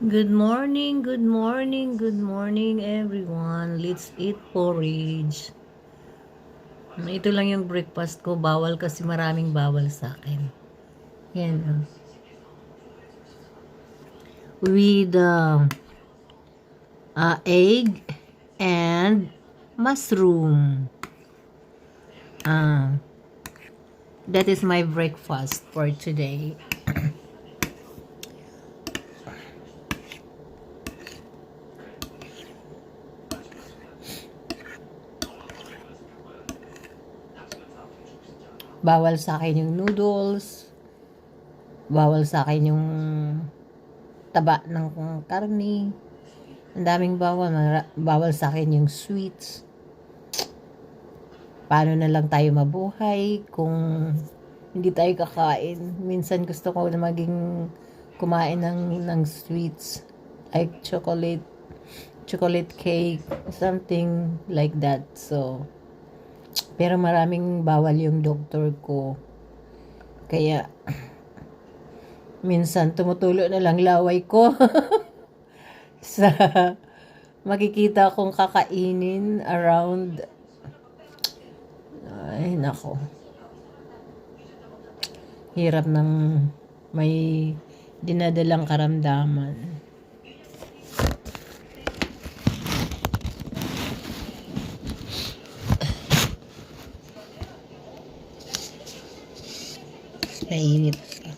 Good morning, good morning, good morning everyone. Let's eat porridge. Ito lang yung breakfast ko. Bawal kasi maraming bawal sa akin. Yan. With egg and mushroom. Uh, that is my breakfast for today. Bawal sa akin yung noodles. Bawal sa akin yung taba ng karne. Ang daming bawal. Bawal sa akin yung sweets. Paano na lang tayo mabuhay kung hindi tayo kakain? Minsan gusto ko na maging kumain ng sweets like chocolate cake, something like that. So, pero maraming bawal yung doktor ko. Kaya, minsan tumutulo na lang laway ko sa makikita kong kakainin around. Ay, nako. Hirap ng may dinadalang karamdaman. Mainit pa.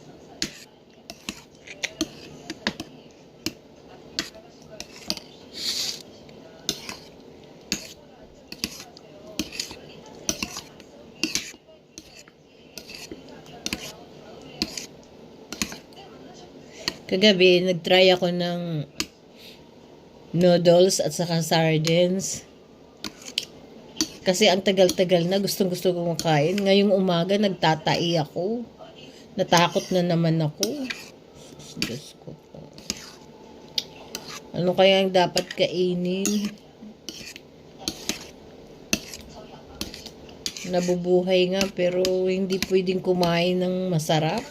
Kagabi, nagtry ako ng noodles at saka sardines. Kasi ang tagal-tagal na, gustong-gusto ko makain. Ngayong umaga, nagtatai ako. Natakot na naman ako. Diyos ko po. Ano kaya ang dapat kainin? Nabubuhay nga, pero hindi pwedeng kumain ng masarap.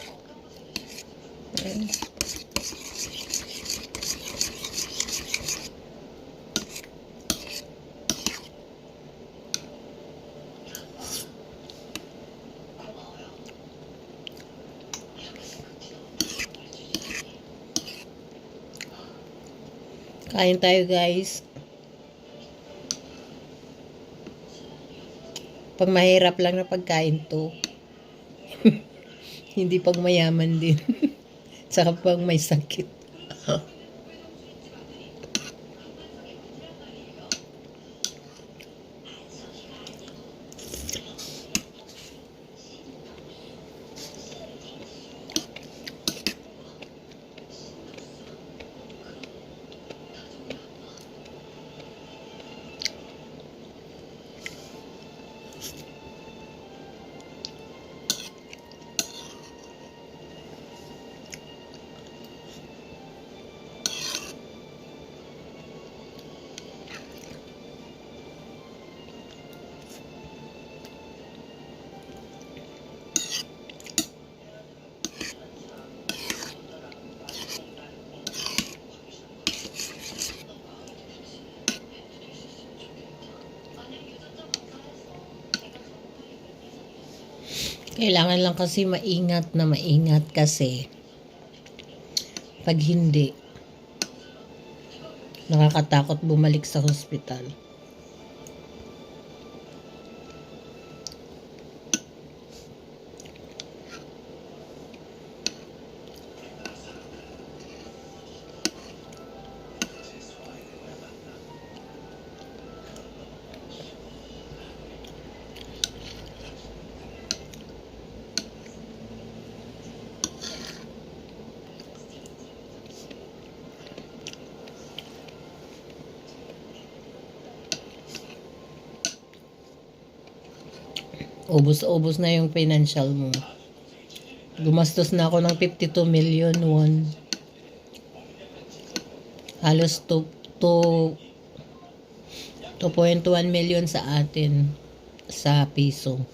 Kain tayo, guys. Pag mahirap lang na pagkain to. Hindi pag mayaman din. Saka pag may sakit. Kailangan lang kasi maingat kasi pag hindi, nakakatakot bumalik sa hospital. Ubus na yung financial mo. Gumastos na ako ng 52 million won. Halos 2.1 million sa atin sa piso.